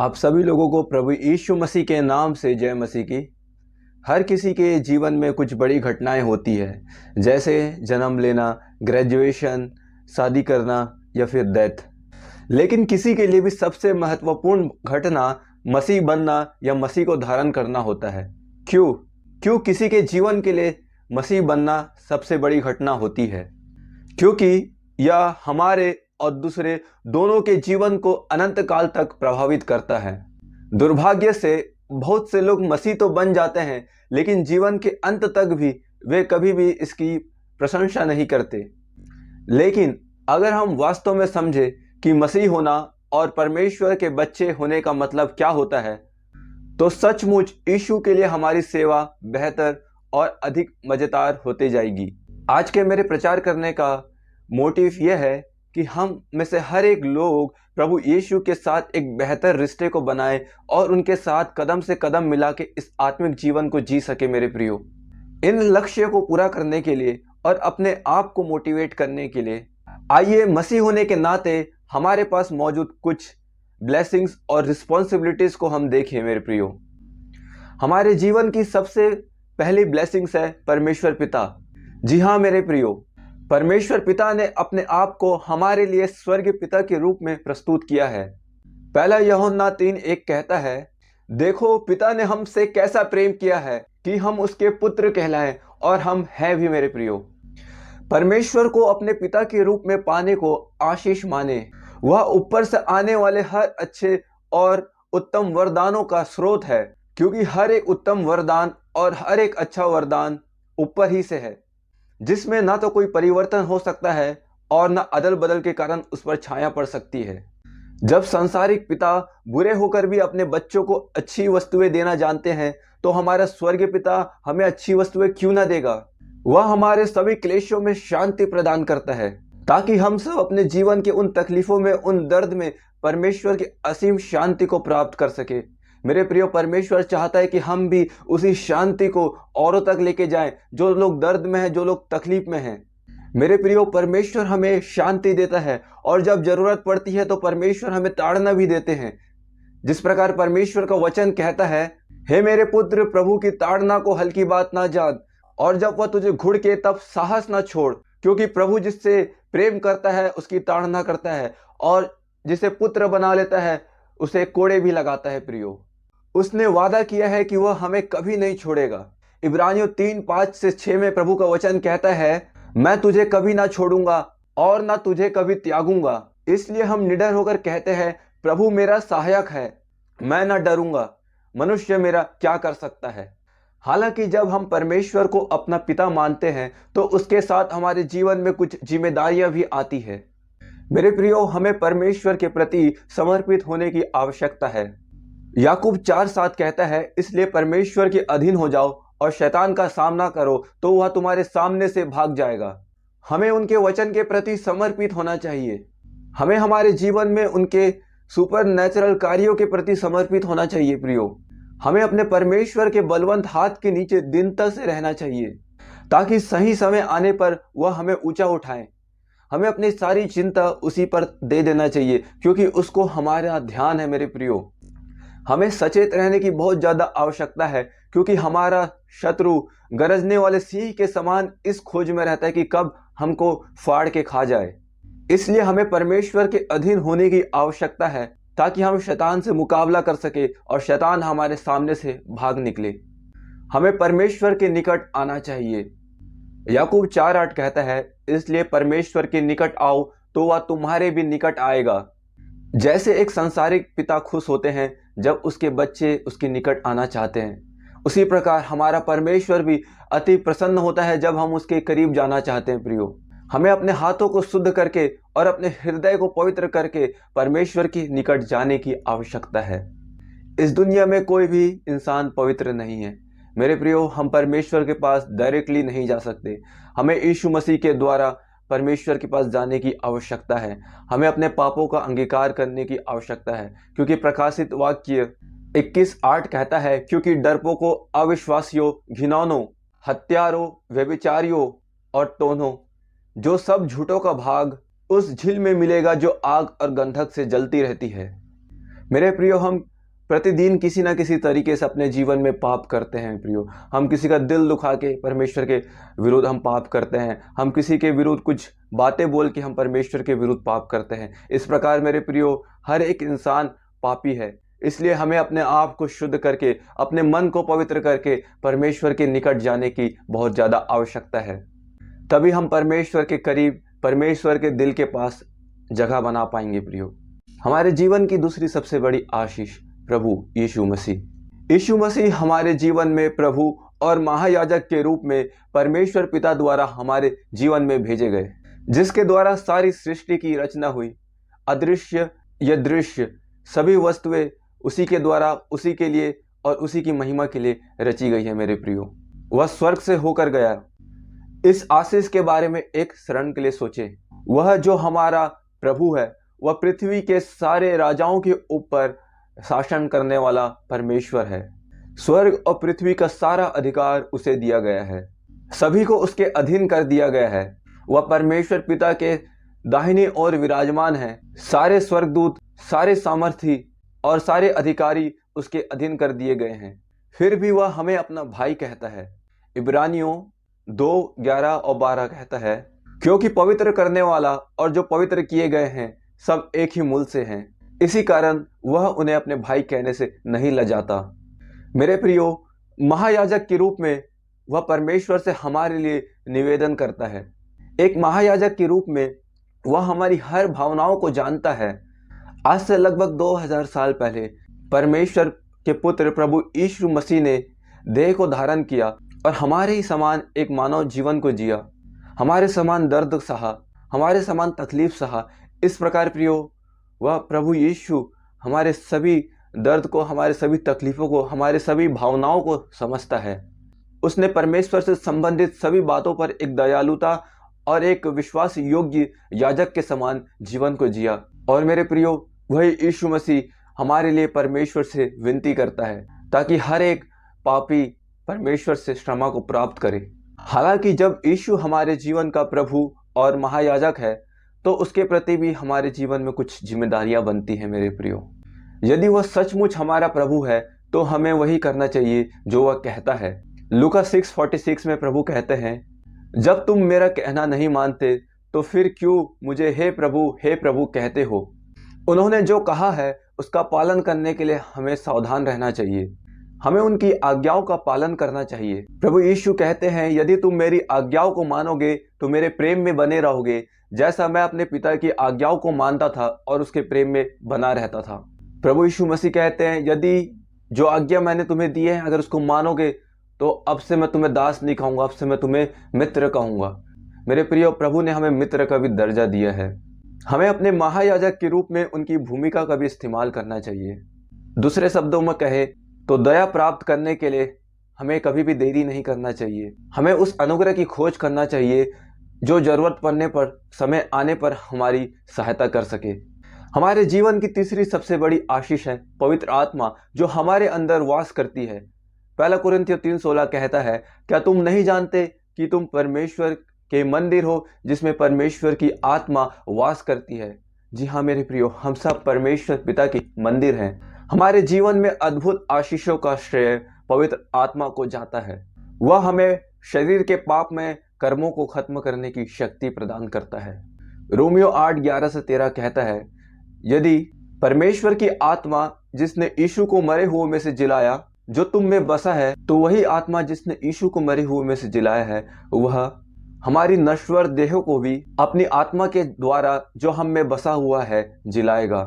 आप सभी लोगों को प्रभु यीशु मसीह के नाम से जय मसीह की। हर किसी के जीवन में कुछ बड़ी घटनाएं होती है, जैसे जन्म लेना, ग्रेजुएशन, शादी करना या फिर डेथ। लेकिन किसी के लिए भी सबसे महत्वपूर्ण घटना मसीह बनना या मसीह को धारण करना होता है। क्यों क्यों किसी के जीवन के लिए मसीह बनना सबसे बड़ी घटना होती है? क्योंकि यह हमारे और दूसरे दोनों के जीवन को अनंत काल तक प्रभावित करता है। दुर्भाग्य से बहुत से लोग मसीह तो बन जाते हैं, लेकिन जीवन के अंत तक भी वे कभी भी इसकी प्रशंसा नहीं करते। लेकिन अगर हम वास्तव में समझे कि मसीह होना और परमेश्वर के बच्चे होने का मतलब क्या होता है, तो सचमुच यीशु के लिए हमारी सेवा बेहतर और अधिक मज़ेदार होते जाएगी। आज के मेरे प्रचार करने का मोटिव यह है कि हम में से हर एक लोग प्रभु यीशु के साथ एक बेहतर रिश्ते को बनाए और उनके साथ कदम से कदम मिला के इस आत्मिक जीवन को जी सके। मेरे प्रियो, इन लक्ष्य को पूरा करने के लिए और अपने आप को मोटिवेट करने के लिए आइए मसीह होने के नाते हमारे पास मौजूद कुछ ब्लेसिंग्स और रिस्पॉन्सिबिलिटीज को हम देखें। मेरे प्रियो, हमारे जीवन की सबसे पहली ब्लेसिंग्स है परमेश्वर पिता। जी हाँ मेरे प्रियो, परमेश्वर पिता ने अपने आप को हमारे लिए स्वर्ग पिता के रूप में प्रस्तुत किया है। पहला यूहन्ना 3:1 कहता है, देखो पिता ने हमसे कैसा प्रेम किया है कि हम उसके पुत्र कहलाएं, और हम हैं भी। मेरे प्रियो, परमेश्वर को अपने पिता के रूप में पाने को आशीष माने। वह ऊपर से आने वाले हर अच्छे और उत्तम वरदानों का स्रोत है, क्योंकि हर एक उत्तम वरदान और हर एक अच्छा वरदान ऊपर ही से है, जिसमें ना तो कोई परिवर्तन हो सकता है और ना अदल बदल के कारण उस पर छाया पड़ सकती है। जब सांसारिक पिता बुरे होकर भी अपने बच्चों को अच्छी वस्तुएं देना जानते हैं, तो हमारा स्वर्गीय पिता हमें अच्छी वस्तुएं क्यों ना देगा। वह हमारे सभी क्लेशों में शांति प्रदान करता है, ताकि हम सब अपने जीवन के उन तकलीफों में, उन दर्द में परमेश्वर की असीम शांति को प्राप्त कर सके। मेरे प्रियो, परमेश्वर चाहता है कि हम भी उसी शांति को औरों तक लेके जाएं, जो लोग दर्द में हैं, जो लोग तकलीफ में हैं। मेरे प्रियो, परमेश्वर हमें शांति देता है, और जब जरूरत पड़ती है तो परमेश्वर हमें ताड़ना भी देते हैं। जिस प्रकार परमेश्वर का वचन कहता है, हे मेरे पुत्र, प्रभु की ताड़ना को हल्की बात ना जान, और जब वह तुझे घुड़के तब साहस ना छोड़, क्योंकि प्रभु जिससे प्रेम करता है उसकी ताड़ना करता है, और जिसे पुत्र बना लेता है उसे कोड़े भी लगाता है। प्रियो, उसने वादा किया है कि वह हमें कभी नहीं छोड़ेगा। इब्रानियों 3:5-6 में प्रभु का वचन कहता है, मैं तुझे कभी ना छोड़ूंगा और ना तुझे कभी त्यागूंगा। इसलिए हम निडर होकर कहते हैं, प्रभु मेरा सहायक है, मैं ना डरूंगा। मनुष्य मेरा क्या कर सकता है। हालांकि जब हम परमेश्वर को अपना पिता मानते हैं, तो उसके साथ हमारे जीवन में कुछ जिम्मेदारियां भी आती है। मेरे प्रियो, हमें परमेश्वर के प्रति समर्पित होने की आवश्यकता है। याकूब 4:7 कहता है, इसलिए परमेश्वर के अधीन हो जाओ और शैतान का सामना करो, तो वह तुम्हारे सामने से भाग जाएगा। हमें उनके वचन के प्रति समर्पित होना चाहिए। हमें हमारे जीवन में उनके सुपर नेचुरल कार्यों के प्रति समर्पित होना चाहिए। प्रियो, हमें अपने परमेश्वर के बलवंत हाथ के नीचे दीनता से रहना चाहिए, ताकि सही समय आने पर वह हमें ऊंचा उठाए। हमें अपनी सारी चिंता उसी पर दे देना चाहिए, क्योंकि उसको हमारा ध्यान है। मेरे प्रियो, हमें सचेत रहने की बहुत ज़्यादा आवश्यकता है, क्योंकि हमारा शत्रु गरजने वाले सिंह के समान इस खोज में रहता है कि कब हमको फाड़ के खा जाए। इसलिए हमें परमेश्वर के अधीन होने की आवश्यकता है, ताकि हम शैतान से मुकाबला कर सके और शैतान हमारे सामने से भाग निकले। हमें परमेश्वर के निकट आना चाहिए। याकूब 4:8 कहता है, इसलिए परमेश्वर के निकट आओ तो वह तुम्हारे भी निकट आएगा। जैसे एक सांसारिक पिता खुश होते हैं जब उसके बच्चे उसके निकट आना चाहते हैं, उसी प्रकार हमारा परमेश्वर भी अति प्रसन्न होता है जब हम उसके करीब जाना चाहते हैं। प्रियो, हमें अपने हाथों को शुद्ध करके और अपने हृदय को पवित्र करके परमेश्वर के निकट जाने की आवश्यकता है। इस दुनिया में कोई भी इंसान पवित्र नहीं है। मेरे प्रियो, हम परमेश्वर के पास डायरेक्टली नहीं जा सकते। हमें यीशु मसीह के द्वारा परमेश्वर के पास जाने की आवश्यकता है। हमें अपने पापों का अंगीकार करने की आवश्यकता है, क्योंकि प्रकाशित वाक्य 21:8 कहता है, क्योंकि डरपोकों, अविश्वासियों, घिनौनों, हत्यारों, व्यभिचारियों और टोन्हों, जो सब झूठों का भाग उस झील में मिलेगा जो आग और गंधक से जलती रहती है। मेरे प्रियो, हम प्रतिदिन किसी ना किसी तरीके से अपने जीवन में पाप करते हैं प्रियो। हम किसी का दिल दुखा के परमेश्वर के विरुद्ध हम पाप करते हैं। हम किसी के विरुद्ध कुछ बातें बोल के हम परमेश्वर के विरुद्ध पाप करते हैं। इस प्रकार मेरे प्रियो हर एक इंसान पापी है। इसलिए हमें अपने आप को शुद्ध करके, अपने मन को पवित्र करके परमेश्वर के निकट जाने की बहुत ज़्यादा आवश्यकता है। तभी हम परमेश्वर के करीब, परमेश्वर के दिल के पास जगह बना पाएंगे प्रियो। हमारे जीवन की दूसरी सबसे बड़ी आशीष प्रभु यीशु मसीह। यीशु मसीह हमारे जीवन में प्रभु और महायाजक के रूप में परमेश्वर पिता द्वारा हमारे जीवन में भेजे गए, जिसके द्वारा सारी सृष्टि की रचना हुई। अदृश्य या दृश्य सभी वस्तुएं उसी के द्वारा, उसी के लिए और उसी की महिमा के लिए रची गई है मेरे प्रियो। वह स्वर्ग से होकर गया। इस आशीष के बारे में एक क्षण के लिए सोचें। वह जो हमारा प्रभु है, वह पृथ्वी के सारे राजाओं के ऊपर शासन करने वाला परमेश्वर है। स्वर्ग और पृथ्वी का सारा अधिकार उसे दिया गया है, सभी को उसके अधीन कर दिया गया है। वह परमेश्वर पिता के दाहिनी ओर विराजमान है। सारे स्वर्गदूत, सारे सामर्थी और सारे अधिकारी उसके अधीन कर दिए गए हैं। फिर भी वह हमें अपना भाई कहता है। इब्रानियों 2:11 और 12 कहता है, क्योंकि पवित्र करने वाला और जो पवित्र किए गए हैं सब एक ही मूल से हैं, इसी कारण वह उन्हें अपने भाई कहने से नहीं लजाता। मेरे प्रियो, महायाजक के रूप में वह परमेश्वर से हमारे लिए निवेदन करता है। एक महायाजक के रूप में वह हमारी हर भावनाओं को जानता है। आज से लगभग 2000 साल पहले परमेश्वर के पुत्र प्रभु यीशु मसीह ने देह को धारण किया और हमारे ही समान एक मानव जीवन को जिया, हमारे समान दर्द सहा, हमारे समान तकलीफ सहा। इस प्रकार प्रियो, वह प्रभु यीशु हमारे सभी दर्द को, हमारे सभी तकलीफ़ों को, हमारे सभी भावनाओं को समझता है। उसने परमेश्वर से संबंधित सभी बातों पर एक दयालुता और एक विश्वास योग्य याजक के समान जीवन को जिया। और मेरे प्रियो, वही यीशु मसीह हमारे लिए परमेश्वर से विनती करता है ताकि हर एक पापी परमेश्वर से क्षमा को प्राप्त करे। हालांकि जब यीशु हमारे जीवन का प्रभु और महायाजक है, तो उसके प्रति भी हमारे जीवन में कुछ जिम्मेदारियां बनती हैं मेरे प्रियो। यदि वह सचमुच हमारा प्रभु है तो हमें वही करना चाहिए जो वह कहता है। लूका 6:46 में प्रभु कहते हैं, जब तुम मेरा कहना नहीं मानते तो फिर क्यों मुझे हे प्रभु कहते हो। उन्होंने जो कहा है उसका पालन करने के लिए हमें सावधान रहना चाहिए। हमें उनकी आज्ञाओं का पालन करना चाहिए। प्रभु यीशु कहते हैं, यदि तुम मेरी आज्ञाओं को मानोगे तो मेरे प्रेम में बने रहोगे, जैसा मैं अपने पिता की आज्ञाओं को मानता था और उसके प्रेम में बना रहता था। प्रभु यीशु मसीह कहते हैं, यदि जो आज्ञा मैंने तुम्हें दी है अगर उसको मानोगे तो अब से मैं तुम्हें दास नहीं कहूँगा, अब से मैं तुम्हें मित्र कहूँगा। मेरे प्रिय, प्रभु ने हमें मित्र का भी दर्जा दिया है। हमें अपने महायाजक के रूप में उनकी भूमिका का भी इस्तेमाल करना चाहिए। दूसरे शब्दों में कहे तो दया प्राप्त करने के लिए हमें कभी भी देरी नहीं करना चाहिए। हमें उस अनुग्रह की खोज करना चाहिए जो जरूरत पड़ने पर, समय आने पर हमारी सहायता कर सके। हमारे जीवन की तीसरी सबसे बड़ी आशीष है पवित्र आत्मा जो हमारे अंदर वास करती है। 1 कुरिन्थियों 3:16 कहता है, क्या तुम नहीं जानते कि तुम परमेश्वर के मंदिर हो जिसमें परमेश्वर की आत्मा वास करती है। जी हाँ मेरे प्रियो, हम सब परमेश्वर पिता की मंदिर हैं। हमारे जीवन में अद्भुत आशीषों का श्रेय पवित्र आत्मा को जाता है। वह हमें शरीर के पाप में कर्मों को खत्म करने की शक्ति प्रदान करता है। रोमियो 8:11-13 कहता है, यदि परमेश्वर की आत्मा जिसने यीशु को मरे हुए में से जिलाया जो तुम में बसा है, तो वही आत्मा जिसने यीशु को मरे हुए में से जिलाया है वह हमारी नश्वर देहों को भी अपनी आत्मा के द्वारा जो हम में बसा हुआ है जिलाएगा।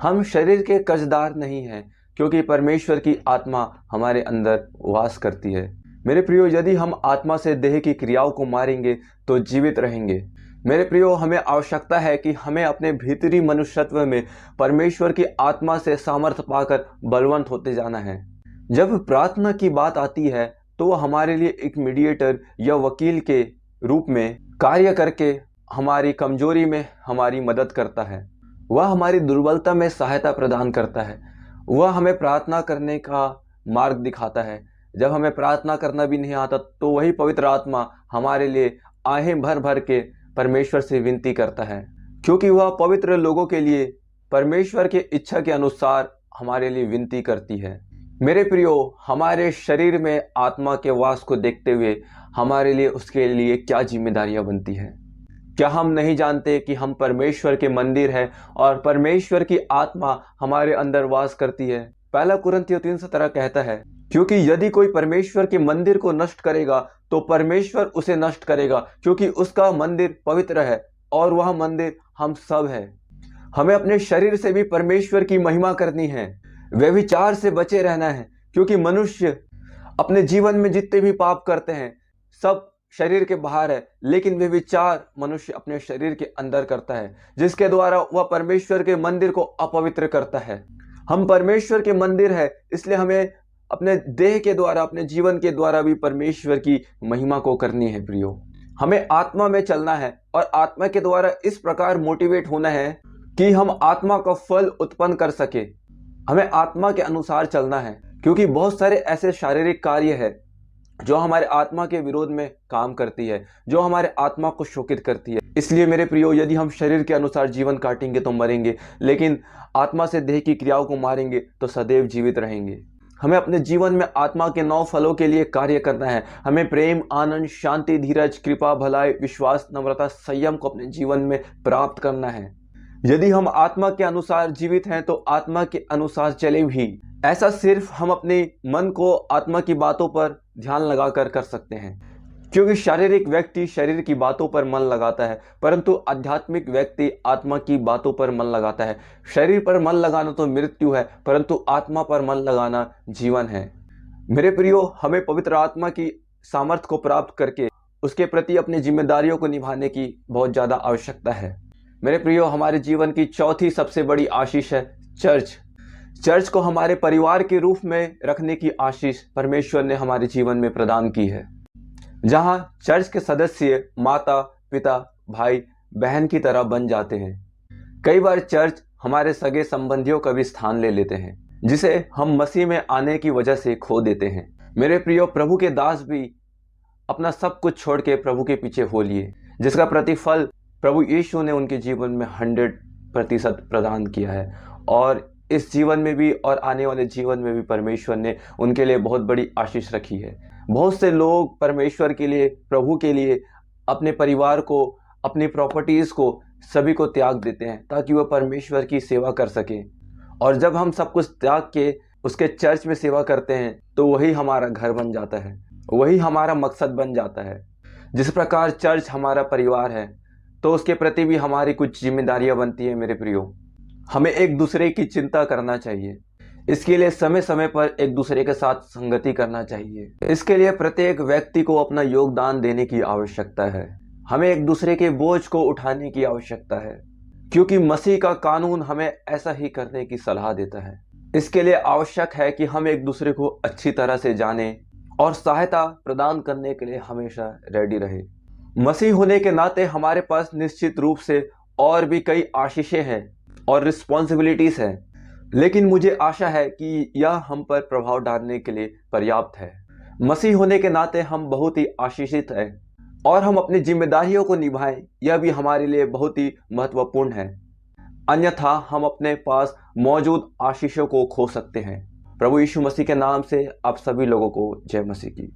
हम शरीर के कर्जदार नहीं हैं क्योंकि परमेश्वर की आत्मा हमारे अंदर वास करती है। मेरे प्रियो, यदि हम आत्मा से देह की क्रियाओं को मारेंगे तो जीवित रहेंगे। मेरे प्रियो, हमें आवश्यकता है कि हमें अपने भीतरी मनुष्यत्व में परमेश्वर की आत्मा से सामर्थ्य पाकर बलवंत होते जाना है। जब प्रार्थना की बात आती है तो वह हमारे लिए एक मीडिएटर या वकील के रूप में कार्य करके हमारी कमजोरी में हमारी मदद करता है। वह हमारी दुर्बलता में सहायता प्रदान करता है। वह हमें प्रार्थना करने का मार्ग दिखाता है। जब हमें प्रार्थना करना भी नहीं आता तो वही पवित्र आत्मा हमारे लिए आहें भर भर के परमेश्वर से विनती करता है, क्योंकि वह पवित्र लोगों के लिए परमेश्वर के इच्छा के अनुसार हमारे लिए विनती करती है। मेरे प्रियो, हमारे शरीर में आत्मा के वास को देखते हुए हमारे लिए उसके लिए क्या जिम्मेदारियां बनती हैं? क्या हम नहीं जानते कि हम परमेश्वर के मंदिर हैं और परमेश्वर की आत्मा हमारे अंदर वास करती है? पहला कुरिन्थियों 3:17 कहता है, क्योंकि यदि कोई परमेश्वर के मंदिर को नष्ट करेगा तो परमेश्वर उसे नष्ट करेगा, क्योंकि उसका मंदिर पवित्र है और वह मंदिर हम सब है। हमें अपने शरीर से भी परमेश्वर की महिमा करनी है, व्यभिचार से बचे रहना है, क्योंकि मनुष्य अपने जीवन में जितने भी पाप करते हैं सब शरीर के बाहर है, लेकिन व्यभिचार मनुष्य अपने शरीर के अंदर करता है, जिसके द्वारा वह परमेश्वर के मंदिर को अपवित्र करता है। हम परमेश्वर के मंदिर है, इसलिए हमें अपने देह के द्वारा, अपने जीवन के द्वारा भी परमेश्वर की महिमा को करनी है। प्रियो, हमें आत्मा में चलना है और आत्मा के द्वारा इस प्रकार मोटिवेट होना है कि हम आत्मा का फल उत्पन्न कर सके। हमें आत्मा के अनुसार चलना है, क्योंकि बहुत सारे ऐसे शारीरिक कार्य है जो हमारे आत्मा के विरोध में काम करती है, जो हमारे आत्मा को शोकित करती है। इसलिए मेरे प्रियो, यदि हम शरीर के अनुसार जीवन काटेंगे तो मरेंगे, लेकिन आत्मा से देह की क्रियाओं को मारेंगे तो सदैव जीवित रहेंगे। हमें अपने जीवन में आत्मा के 9 फलों के लिए कार्य करना है। हमें प्रेम, आनंद, शांति, धीरज, कृपा, भलाई, विश्वास, नम्रता, संयम को अपने जीवन में प्राप्त करना है। यदि हम आत्मा के अनुसार जीवित हैं तो आत्मा के अनुसार चले भी। ऐसा सिर्फ हम अपने मन को आत्मा की बातों पर ध्यान लगाकर कर सकते हैं, क्योंकि शारीरिक व्यक्ति शरीर की बातों पर मन लगाता है, परंतु आध्यात्मिक व्यक्ति आत्मा की बातों पर मन लगाता है। शरीर पर मन लगाना तो मृत्यु है, परंतु आत्मा पर मन लगाना जीवन है। मेरे प्रियो, हमें पवित्र आत्मा की सामर्थ्य को प्राप्त करके उसके प्रति अपनी जिम्मेदारियों को निभाने की बहुत ज़्यादा आवश्यकता है। मेरे प्रियो, हमारे जीवन की चौथी सबसे बड़ी आशीष है चर्च। चर्च को हमारे परिवार के रूप में रखने की आशीष परमेश्वर ने हमारे जीवन में प्रदान की है, जहां चर्च के सदस्य माता, पिता, भाई, बहन की तरह बन जाते हैं। कई बार चर्च हमारे सगे संबंधियों का भी स्थान ले लेते हैं, जिसे हम मसीह में आने की वजह से खो देते हैं। मेरे प्रियो, प्रभु के दास भी अपना सब कुछ छोड़ के प्रभु के पीछे हो लिए, जिसका प्रतिफल प्रभु यीशु ने उनके जीवन में 100% प्रदान किया है। और इस जीवन में भी और आने वाले जीवन में भी परमेश्वर ने उनके लिए बहुत बड़ी आशीष रखी है। बहुत से लोग परमेश्वर के लिए, प्रभु के लिए अपने परिवार को, अपनी प्रॉपर्टीज़ को, सभी को त्याग देते हैं ताकि वह परमेश्वर की सेवा कर सके। और जब हम सब कुछ त्याग के उसके चर्च में सेवा करते हैं तो वही हमारा घर बन जाता है, वही हमारा मकसद बन जाता है। जिस प्रकार चर्च हमारा परिवार है तो उसके प्रति भी हमारी कुछ जिम्मेदारियां बनती है। मेरे प्रियो, हमें एक दूसरे की चिंता करना चाहिए। इसके लिए समय समय पर एक दूसरे के साथ संगति करना चाहिए। इसके लिए प्रत्येक व्यक्ति को अपना योगदान देने की आवश्यकता है। हमें एक दूसरे के बोझ को उठाने की आवश्यकता है, क्योंकि मसीह का कानून हमें ऐसा ही करने की सलाह देता है। इसके लिए आवश्यक है कि हम एक दूसरे को अच्छी तरह से जानें और सहायता प्रदान करने के लिए हमेशा रेडी रहे। मसीह होने के नाते हमारे पास निश्चित रूप से और भी कई आशीषें हैं और रिस्पॉन्सिबिलिटीज हैं, लेकिन मुझे आशा है कि यह हम पर प्रभाव डालने के लिए पर्याप्त है। मसीह होने के नाते हम बहुत ही आशीषित हैं और हम अपनी जिम्मेदारियों को निभाएं, यह भी हमारे लिए बहुत ही महत्वपूर्ण है। अन्यथा हम अपने पास मौजूद आशीषों को खो सकते हैं। प्रभु यीशु मसीह के नाम से आप सभी लोगों को जय मसीह की।